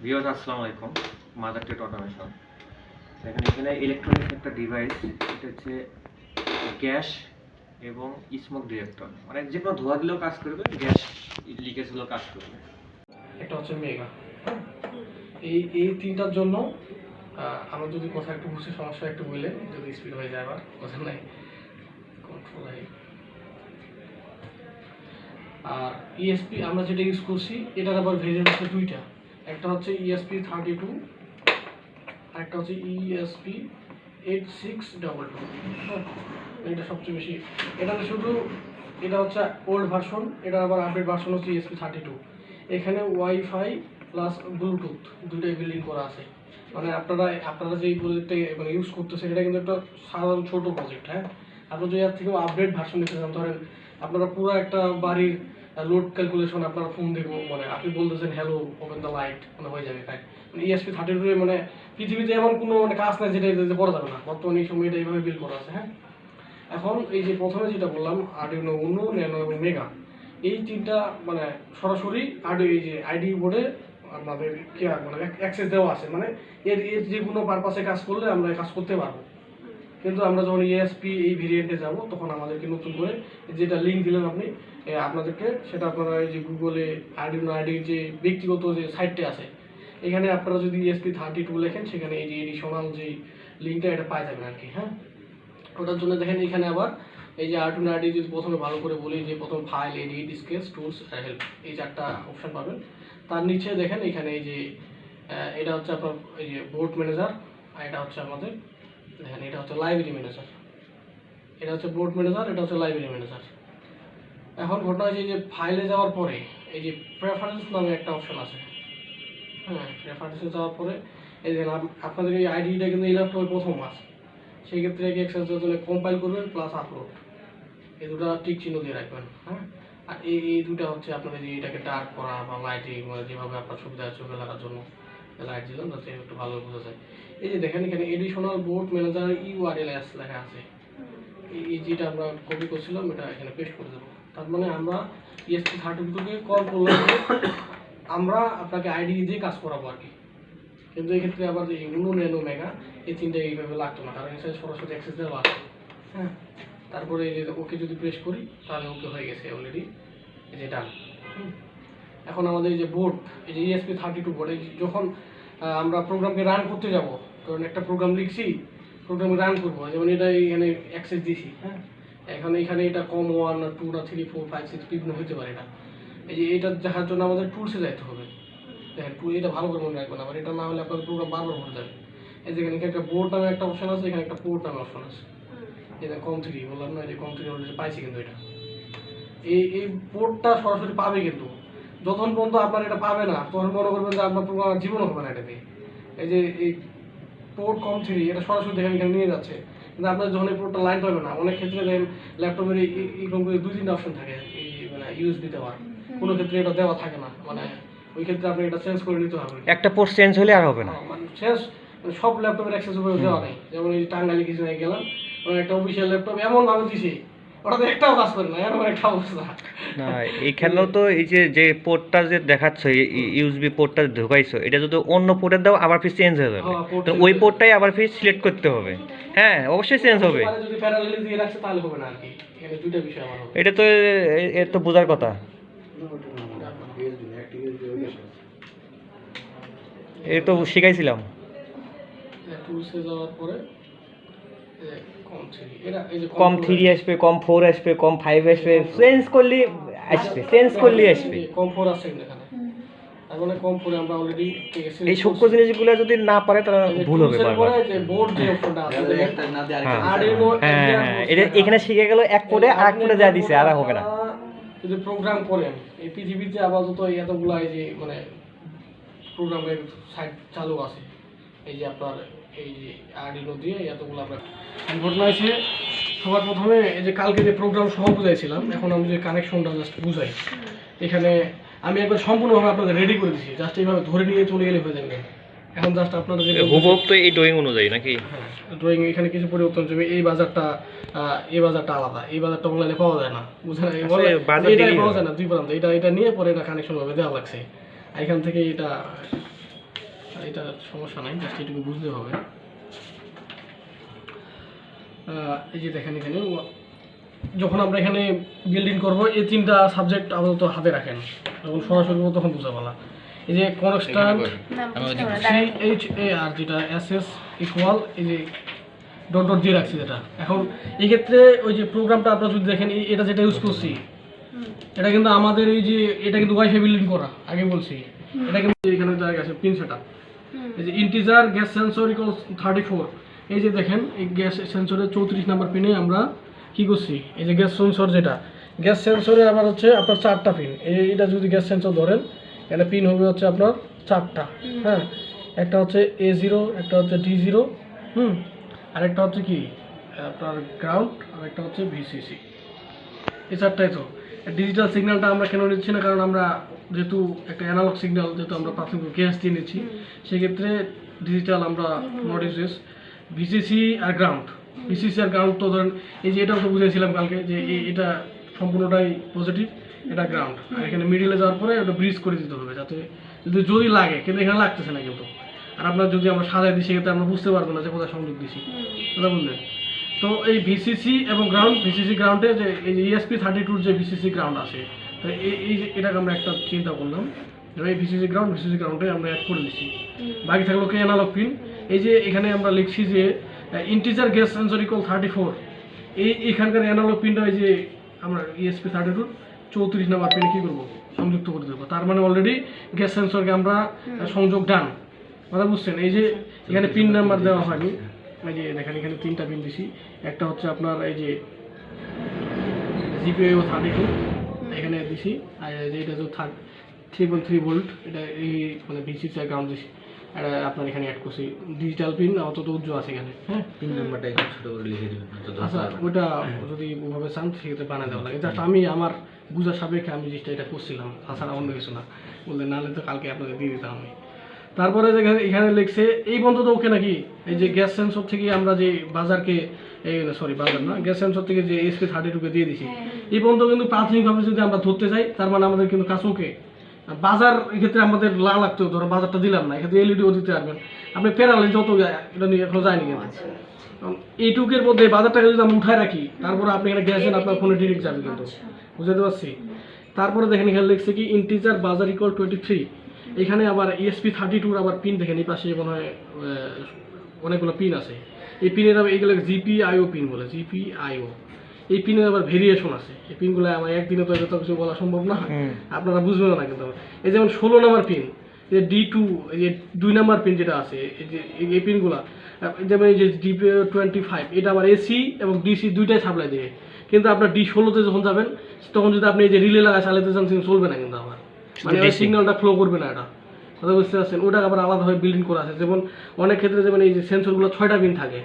Viewers আসসালামু আলাইকুম। Mother TET automation. এখানে ইলেকট্রনিক্স একটা ডিভাইস, এটা হচ্ছে গ্যাস এবং স্মোক ডিটেক্টর, মানে যে কোনো ধোঁয়া দিলেও কাজ করবে, গ্যাস লিকেজ হলেও কাজ করবে। একটা হচ্ছে মেগা। এই তিনটার জন্য আমরা যদি কথা একটু বুঝে সমস্যা একটু বলে যদি স্পিড হয়ে যায়, আবার কথা নাই কন্ট্রোল হয়। আর ইএসপি আমরা যেটা ইউজ করছি এটার আবার ভেরিয়েন্ট হচ্ছে দুইটা, একটা হচ্ছে ESP32 আর একটা হচ্ছে ESP8622। এটা সবচেয়ে বেশি, এটা শুধু এটা হচ্ছে ওল্ড ভার্সন, এটার আবার আপডেট ভার্সন হচ্ছে ESP32। এখানে ওয়াইফাই প্লাস ব্লুটুথ দুটোই বিল্ডিং করা আছে। মানে আপনারা যে প্রজেক্টটা মানে ইউজ করতেছেন এটা কিন্তু একটা সাধারণ ছোট প্রজেক্ট। হ্যাঁ, আপনারা যদি এর থেকেও আপডেট ভার্সন নিতে চান, ধরেন আপনারা পুরো একটা বাড়ির লোড ক্যালকুলেশন আপনারা ফোন দেখবো, মানে আপনি বলতেছেন হ্যালো ওপেন দ্য লাইট, মানে হয়ে যাবে। তাই মানে ESP32 মানে পৃথিবীতে এমন কোনো মানে কাজ নাই যেটা এটাতে করা যাবে না, বর্তমানে এই সময় এটা এইভাবে বিল্ড করা আছে। হ্যাঁ, এখন এই যে প্রথমে যেটা বললাম আরডুইনো উনো, ন্যানো এবং মেগা, এই তিনটা মানে সরাসরি এই যে আইডি বোর্ডে আমাদের মানে অ্যাক্সেস দেওয়া আছে, মানে এর যে কোনো পারপাসে কাজ করলে আমরা কাজ করতে পারবো। কিন্তু আমরা যখন ESP এই ভেরিয়েন্টে যাব তখন আমাদেরকে নতুন করে যেটা লিঙ্ক দিলেন আপনি আপনাদেরকে, সেটা আপনারা এই যে গুগলে আরডুইনো আইডির যে ব্যক্তিগত যে সাইটটা আছে এখানে আপনারা যদি ESP32 লেখেন সেখানে এই যে এডিশনাল যে লিঙ্কটা এটা পাই যাবেন আর কি। হ্যাঁ, ওটার জন্য দেখেন এখানে আবার এই যে আরডুইনো আইডি যদি প্রথমে ভালো করে বলি যে প্রথম ফাইল, এডিট, স্কেচ, টুলস আর হেল্প, এই চারটা অপশন পাবেন। তার নিচে দেখেন এখানে এই যে এটা হচ্ছে আপনার এই যে বোর্ড ম্যানেজার, আর এটা হচ্ছে আমাদের দেখেন এটা হচ্ছে লাইব্রেরি ম্যানেজার। এটা হচ্ছে বোর্ড ম্যানেজার, এটা হচ্ছে লাইব্রেরি ম্যানেজার। এখন ঘটনা হচ্ছে যে ফাইলে যাওয়ার পরে এই যে প্রেফারেন্স নামে একটা অপশন আছে। হ্যাঁ, প্রেফারেন্সে যাওয়ার পরে এই দেখেন আপনাদের এই আইডিটা কিন্তু এই ল্যাপটপে প্রথম মাস, সেই ক্ষেত্রে এক্সেসের জন্য কম্পাইল করবেন প্লাস আপলোড, এই দুটো টিক চিহ্ন দিয়ে রাখবেন। হ্যাঁ, আর এই দুটা হচ্ছে আপনাদের যে এটাকে ডার্ক করা বা লাইটিং, মানে যেভাবে আপনার সুবিধা চোখে লাগার জন্য লাইট দিলাম যাতে একটু ভালো বোঝা যায়। এই যে দেখেন এখানে এডিশনাল বোর্ড ম্যানেজার URLs লেখা আছে, এই যেটা আমরা কপি করছিলাম এটা এখানে পেস্ট করে দেবো। তার মানে আমরা ESP32কে কল করলাম, আমরা আপনাকে আইডি দিয়ে কাজ করাবো আর কি। কিন্তু এই ক্ষেত্রে আবার যে উনো, ন্যানো, মেগা এই তিনটা এইভাবে লাগতো না, কারণ এখানে সরাসরি অ্যাক্সেস দেওয়া আছে। হ্যাঁ, তারপরে এই যে ওকে যদি প্রেস করি তাহলে ওকে হয়ে গেছে অলরেডি, এই যে ডান। এখন আমাদের এই যে বোর্ড, এই যে ESP32 বোর্ড, যখন আমরা প্রোগ্রামকে রান করতে যাব, কারণ একটা প্রোগ্রাম লিখছি, প্রোগ্রাম রান করবো, যেমন এটা এখানে অ্যাক্সেস দিছি। হ্যাঁ, এখানে এটা কম 1 না 2 না 3 4 5 6 বিভিন্ন হতে পারে। এটা এই যে এটা দেখার জন্য আমাদের টুলসে যাইতে হবে। দেখেন এটা ভালো করে মনে রাখবেন, আবার এটা না হলে আপনার প্রোগ্রাম বারবার ভরে যাবে। এই যে এখানে একটা বোর্ড নামে একটা অপশন আছে, এখানে একটা পোর্ট নামে অপশন আছে। এটা COM3 বললাম না, যে COM3 অলরেডি পাইছি, কিন্তু এটা এই পোর্টটা সরাসরি পাবে, কিন্তু যতক্ষণ পর্যন্ত আপনার এটা পাবে না তখন মনে করবেন যে আপনার প্রোগ্রাম জীবন হবে না এটাতে। এই যে এই পোর্ট COM3 এটা সরাসরি দেখেন এখানে নিয়ে যাচ্ছে, কিন্তু আপনার যখন এই পোর্টটা লাইন পাবে না, অনেক ক্ষেত্রে দেখেন ল্যাপটপের এইরকম করে 2-3টা অপশন থাকে এই মানে USB দেওয়ার, কোনো ক্ষেত্রে এটা দেওয়া থাকে না, মানে ওই ক্ষেত্রে আপনি এটা চেঞ্জ করে নিতে হবে। একটা পোর্ট চেঞ্জ হলে আর হবে না, মানে চেঞ্জ সব ল্যাপটপের অ্যাক্সেস উপরে দেওয়া নেই। যেমন এই টাঙ্গাইলে কিছু নিয়ে গেলাম, মানে একটা অফিসিয়াল ল্যাপটপ এমন ভাবে দিছে ওটাতে একটাও কাজ করে না, এরকম একটা অবস্থা। না এখানেও তো এই যে পোর্টটা যে দেখাচ্ছ, ইউএসবি পোর্টটা ঢোকাইছো, এটা যদি অন্য পোর্টে দাও আবার ফির চেঞ্জ হয়ে যাবে, তো ওই পোর্টটাই আবার ফির সিলেক্ট করতে হবে। হ্যাঁ, অবশ্যই চেঞ্জ হবে। যদি প্যারালালি দিয়ে রাখছে তাহলে হবে না আর কি, এখানে দুইটা বিষয় আমার হবে। এটা তো এর তো বোঝার কথা, এই তো শিখাইছিলাম। টুলসে যাওয়ার পরে COM3 আসবে, COM4 আসবে, COM5 আসবে, চেঞ্জ করলে আসবে, COM4 আছে এখানে। তারপরে COM4 আমরা অলরেডি এই সূক্ষ্ম জিনিসগুলো যদি না পারে তাহলে ভুল হবে বারবার। যে বোর্ড যে অপশনটা আছে এটা এখানে শিখে গেল, এক কোডে আরেক কোডে যা দিছে আর হবে না। যদি প্রোগ্রাম করেন এই পৃথিবীতে আপাতত এতগুলা এই যে মানে প্রোগ্রামের সাইট চালু আছে, এই যে আপনার এই যে আরডুইনো দিয়ে এতগুলো আপনার ঘটনা হয়েছে। সবার প্রথমে এই যে কালকে যে প্রোগ্রাম সহ বুঝাইছিলাম, এখন আমি যে কানেকশনটা জাস্ট বুঝাই, এখানে আমি একবার সম্পূর্ণভাবে আপনাদের রেডি করে দিচ্ছি, জাস্ট এইভাবে ধরে নিয়ে চলে গেলে হয়ে যাবে। এখন জাস্ট আপনারা যে হুবহু তো এই ড্রয়িং অনুযায়ী নাকি? হ্যাঁ, ড্রয়িং এখানে কিছু পরিবর্তন হবে। এই বাজারটা আলাদা, এই বাজারটা অনলাইনে পাওয়া যায় না, বুঝলেন? এটা পাওয়া যায় না দুই প্রান্ত, এটা নিয়ে পরে এটা কানেকশন ভাবে দেওয়া লাগছে। এখান থেকে এটা এটা সমস্যা নাই, জাস্ট এটুকু বুঝতে হবে। এই যে দেখেন এখানে যখন আমরা এখানে বিল্ডিং করব এই 3টা সাবজেক্ট আপাতত হাতে রাখেন, যখন সরাসরি করবো তখন বুঝা বলা। এই যে কনস্ট্যান্ট CHAR যেটা SS ইকুয়াল এই যে ডট ডট দিয়ে রাখছি যেটা। এখন এই ক্ষেত্রে ওই যে প্রোগ্রামটা আপনারা যদি দেখেন এটা যেটা ইউজ করছি এটা কিন্তু আমাদের এই যে এটা কিন্তু ওয়াইফাই বিল্ডিং করা, আগে বলছি এটা কিন্তু এখানে জায়গা আছে পিন সেটআপ। এই যে ইন্টিজার গ্যাস সেন্সর ইকুয়ালস 34, এই যে দেখেন এই গ্যাস সেন্সরের 34 নাম্বার পিনে আমরা কি করছি, এই যে গ্যাস সেন্সর যেটা গ্যাস সেন্সরে আবার হচ্ছে আপনার 4টা পিন। এইটা যদি গ্যাস সেন্সর ধরেন এখানে পিন হবে হচ্ছে আপনার 4টা, হ্যাঁ, একটা হচ্ছে A0, একটা হচ্ছে D0, আরেকটা হচ্ছে কি আপনার গ্রাউন্ড, আর একটা হচ্ছে VCC। এই 4টাই তো। ডিজিটাল সিগন্যালটা আমরা কেন নিচ্ছি না, কারণ আমরা যেহেতু একটা অ্যানালগ সিগন্যাল যেহেতু আমরা প্রাথমিক গ্যাস দিয়ে নিচ্ছি, সেক্ষেত্রে ডিজিটাল আমরা নট ইউজেস। VCC আর গ্রাউন্ড, VCC আর গ্রাউন্ড তো ধরেন এই যে এটাও তো বুঝেছিলাম কালকে যে এটা সম্পূর্ণটাই পজিটিভ, এটা গ্রাউন্ড, আর এখানে মিডিলে যাওয়ার পরে ওটা ব্রিজ করে দিতে হবে যাতে যদি লাগে, কিন্তু এখানে লাগতেছে না কিন্তু। আর আপনার যদি আমরা সাজাই দিই সেক্ষেত্রে আমরা বুঝতে পারবো না যে কোথায় সংযোগ দিছি, কথা বললেন। তো এই VCC এবং গ্রাউন্ড, VCC গ্রাউন্ডে যে এই যে ESP32 যে VCC গ্রাউন্ড আছে, তো এই যে এটাকে আমরা একটা চিন্তা করলাম, এই VCC গ্রাউন্ডে আমরা অ্যাড করে দিচ্ছি। বাকি থাকলো কি অ্যানালগ পিন। এই যে এখানে আমরা লিখছি যে ইন্টিজার গ্যাস সেন্সর ইকুয়াল 34, এখানকার অ্যানালগ পিনটা এই যে আমরা ESP32 34 নাম্বার পিনে কী করবো, সংযুক্ত করে দেবো। তার মানে অলরেডি গ্যাস সেন্সরকে আমরা সংযোগ ডান, কথা বুঝছেন। এই যে এখানে পিন নাম্বার দেওয়া হয়নি, এই যে দেখেন এখানে 3টা পিন দিছি। একটা হচ্ছে আপনার এই যে GPIO 32 এখানে দিছি, আর এটা হচ্ছে 3.3 ভোল্ট, এটা এই মানে VCC গ্রাউন্ড দিছি। আর আপনার এখানে অ্যাড করছি ডিজিটাল পিন, অত উজ্জ্বল আছে এখানে, হ্যাঁ। পিন নাম্বারটা একটু ছোট করে লিখে দিবেন। আচ্ছা, ওটা যদি ওভাবে চান সেক্ষেত্রে বানিয়ে দেওয়া লাগে। জাস্ট আমি আমার বুঝার সাপেক্ষে আমি জিনিসটা এটা করছিলাম, তাছাড়া অন্য কিছু না। বললেন নাহলে তো কালকে আপনাদের দিয়ে দিতাম আমি। তারপরে যে এখানে লিখছে এই পর্যন্ত ওকে নাকি, এই যে গ্যাস সেন্সর থেকে আমরা যে বাজারকে বাজার না, গ্যাস সেন্সর থেকে যে ESP32 দিয়ে দিছি, এই পর্যন্ত কিন্তু প্রাথমিকভাবে যদি আমরা ধরতে যাই তার মানে আমাদের কিন্তু কাজ ওকে। বাজার এক্ষেত্রে আমাদের লাগতো, ধরো বাজারটা দিলাম না, এক্ষেত্রে এলইডিও দিতে পারবেন আপনি, প্যারালাল যত এটা নিয়ে এখনো যায়নি কিন্তু। এইটুকের মধ্যে বাজারটাকে যদি আমরা উঠায় রাখি, তারপরে আপনি এখানে গ্যাসেন আপনার ফোনে ডিরেক্ট যাবে কিন্তু, বুঝতে পারছি। তারপরে দেখেন এখানে লিখছে কি ইন্টিজার বাজার ইকুয়াল 23, এখানে আবার ESP32 আবার পিন দেখেন এই পাশে মনে হয় অনেকগুলো পিন আছে। এই পিনের আবার এইগুলো GPIO পিন বলে, GPIO। এই পিনের আবার ভেরিয়েশন আছে, এই পিনগুলো আমার একদিনে তো এত কিছু বলা সম্ভব না, আপনারা বুঝবেন না কিন্তু। এই যেমন 16 নম্বর পিন, এই যে D2, এই যে 2 নম্বর পিন যেটা আছে, এই যে এই পিনগুলা যেমন এই যে D25, এটা আবার AC এবং DC দুইটাই সাপ্লাই দেবে। কিন্তু আপনার D16তে যখন যাবেন তখন যদি আপনি এই যে রিলে লাগা চালাতে চান চলবে না কিন্তু, আমার মানে ওই সিগন্যালটা ফ্লো করবে না, এটা কথা বুঝতে পারছেন। ওটা আবার আলাদাভাবে বিল্ডিং করা আছে। যেমন অনেক ক্ষেত্রে যেমন এই যে সেন্সরগুলো 6টা পিন থাকে,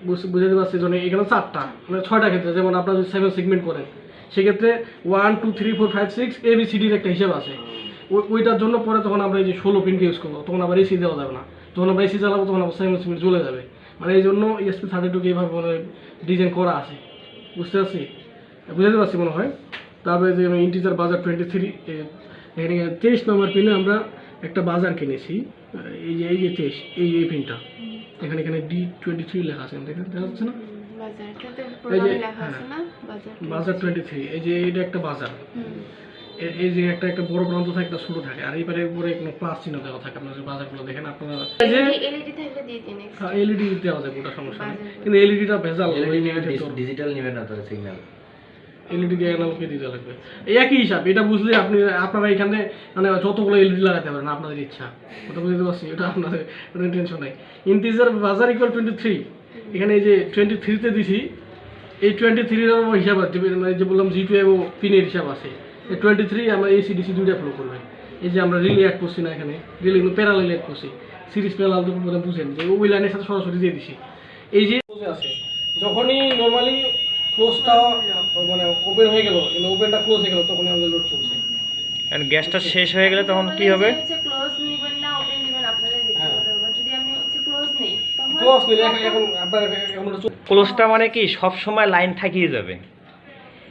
বুঝতে পারছি, যেমন এখানে 4টা মানে 6টা ক্ষেত্রে, যেমন আপনারা যদি 7 সেগমেন্ট করেন সেক্ষেত্রে 1 2 3 4 5 6 ABCDর একটা হিসাব আছে। ওইটার জন্য পরে তখন আমরা এই যে 16 পিনকে ইউজ করবো, তখন আবার AC দেওয়া যাবে না, তখন আমরা AC চালাবো, তখন আবার 7 সেগমেন্ট চলে যাবে। মানে এই জন্য ESP32 এইভাবে মানে ডিজাইন করা আছে, বুঝতে পারছি, বুঝতে পারছি মনে হয়। তারপরে যে ইন্টিজার বাজার 23, এখানে 23 নম্বর পিনে আমরা একটা বাজার কিনেছি, এই যে 23 এই পিনটা, এখানে D23 লেখা আছে, দেখা যাচ্ছে না, এই যে বাজার 23, এই যে এটা একটা বাজার, এই যে একটা বড় প্রান্ত থাকে, একটা ছোট থাকে, আর এইবারে উপরে কোনো প্লাস চিহ্ন দেওয়া থাকে। আপনারা যে বাজারগুলো দেখেন, আপনারা এই যে LED দেওয়া যায়, ওটা সমস্যা নেই, কিন্তু এলইডিটা ভেজাল, ডিজিটাল নেবেন না তো সিগন্যাল, এলইডি দিয়ে অ্যানালগে দিতে লাগবে। এই একই হিসাব, এটা বুঝলে আপনারা এখানে মানে যতগুলো এলইডি লাগাতে পারেন আপনাদের ইচ্ছা, ওটা বুঝতে পারছি, ওটা আপনাদের কোনো টেনশন নাই। ইন্টিজার বাজার ইকুয়াল 23, এখানে এই যে 23তে দিছি, এই 23-এর হিসাব আছে, মানে যে বললাম GPIO পিনের হিসাব আছে। এই 23 আমরা AC/DC দুইটা ফলো করবে। এই যে আমরা রিলে অ্যাড করছি না, এখানে রিলে কিন্তু প্যারালাল অ্যাড করছি, সিরিজ প্যারালাল তো বুঝেন যে ওই লাইনের সাথে সরাসরি দিয়ে দিছি। এই যে আছে যখনই নর্মালি ক্লোজটা মানে ওপেন হয়ে গেল, কিন্তু ওপেনটা ক্লোজ হয়ে গেল, তখন আমাদের লোড চলছে। আর গ্যাসটা শেষ হয়ে গেলে তখন কি হবে? ক্লোজ নেবেন না ওপেন দিবেন আপনাদের ব্যক্তিগত ব্যাপার। যদি আমি ক্লোজ নেই তখন ক্লোজ নিলে এখন আপনার এখন ক্লোজটা মানে কি সব সময় লাইন থাকিয়ে যাবে?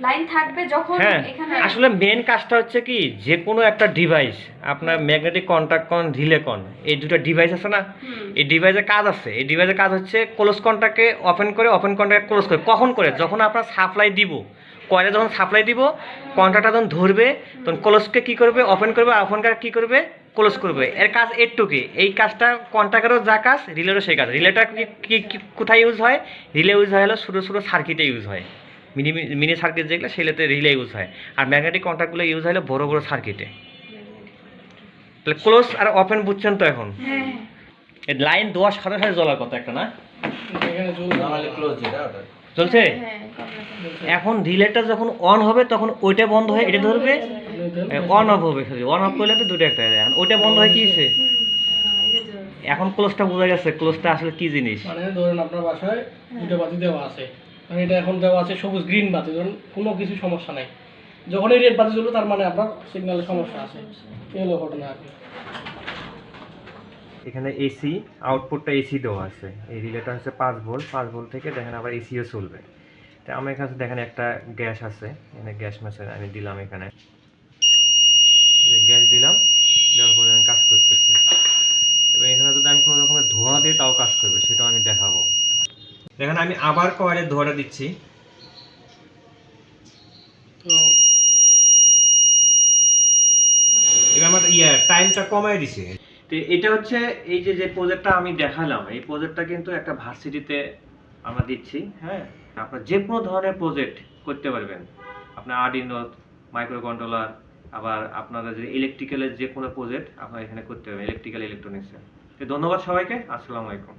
লাইন থাকবে যখন হ্যাঁ এখানে আসলে মেন কাজটা হচ্ছে কি, যে কোনো একটা ডিভাইস আপনার ম্যাগনেটিক কন্ট্যাক্ট কন, রিলে কন, এই দুটো ডিভাইস আছে না, এই ডিভাইসের কাজ আছে, এই ডিভাইসের কাজ হচ্ছে ক্লোজ কন্ট্যাক্টকে ওপেন করে, ওপেন কন্ট্যাক্ট ক্লোজ করে। কখন করে? যখন আপনার সাপ্লাই দিব, কয়েলে যখন সাপ্লাই দিব, কন্ট্যাক্টটা যখন ধরবে তখন ক্লোজকে কি করবে? ওপেন করবে, ওপেন করে কি করবে? ক্লোজ করবে। এর কাজ একটুকি, এই কাজটা কন্ট্যাক্টেরও যা কাজ, রিলেরও সেই কাজ। রিলেটা কোথায় ইউজ হয়? রিলে ইউজ হয় হলো ছোটো ছোটো সার্কিটে ইউজ হয়, মিনি মিনি সার্কিট যেগুলো সেগুলোতে রিলে ইউজ হয়। আর ম্যাগনেটিক কন্ট্যাক্টগুলো ইউজ হলো বড় বড় সার্কিটে। তাহলে ক্লোজ আর ওপেন বুঝছেন তো এখন? হ্যাঁ লাইন দেওয়ার সাথে সাথে জ্বলার কথা একটা না, এখানে চলবে নরমালি ক্লোজ যেটা ওটা চলছে। হ্যাঁ কমলা এখন রিলেটা যখন অন হবে তখন ওইটা বন্ধ হয়ে এটা ধরবে, অন অফ হবে। অন অফ করলে তো দুটো একটা, এখন ওইটা বন্ধ হয় কি হয়েছে? এটা জ্বলছে। এখন ক্লোজটা বোঝা গেছে, ক্লোজটা আসলে কি জিনিস। মানে ধরেন আপনার বাসায় দুটো বাতি দেওয়া আছে, মানে এটা এখন দেওয়া আছে সবুজ গ্রিন বাতি, ধরুন কোনো কিছু সমস্যা নাই। যখন এই রেড বাতি জ্বলবে তার মানে আপনার সিগন্যালের সমস্যা আছে, এই হলো ঘটনা আর কি। এখানে এসি আউটপুটটা এসি দেওয়া আছে, এই রিলেটা হচ্ছে 5 ভোল্ট, 5 ভোল্ট থেকে দেখেন আবার এসিও চলবে। তো আমার কাছে দেখেন একটা গ্যাস আছে, এখানে গ্যাস মেশিন আমি দিলাম, এখানে গ্যাস দিলাম, দেওয়ার পরে আমি কাজ করতেছে। এবং এখানে যদি আমি কোনো রকমের ধোঁয়া দিই তাও কাজ করবে, সেটাও আমি দেখাবো। দেখেন আমি আবার কয়েলের ধোঁয়াটা দিচ্ছি, তো এবার আমার টাইমটা কমায় দিছে। তো এটা হচ্ছে এই যে প্রজেক্টটা আমি দেখালাম, এই প্রজেক্টটা কিন্তু একটা ভার্সিটিতে আমরা দিচ্ছি। হ্যাঁ, আপনার যে কোনো ধরনের প্রজেক্ট করতে পারবেন, আপনার আর্ডিনো, মাইক্রো কন্ট্রোলার, আবার আপনারা যে ইলেকট্রিক্যালের যে কোনো প্রজেক্ট আপনারা এখানে করতে পারবেন, ইলেকট্রিক্যাল ইলেকট্রনিক্সে। তো ধন্যবাদ সবাইকে, আসসালামু আলাইকুম।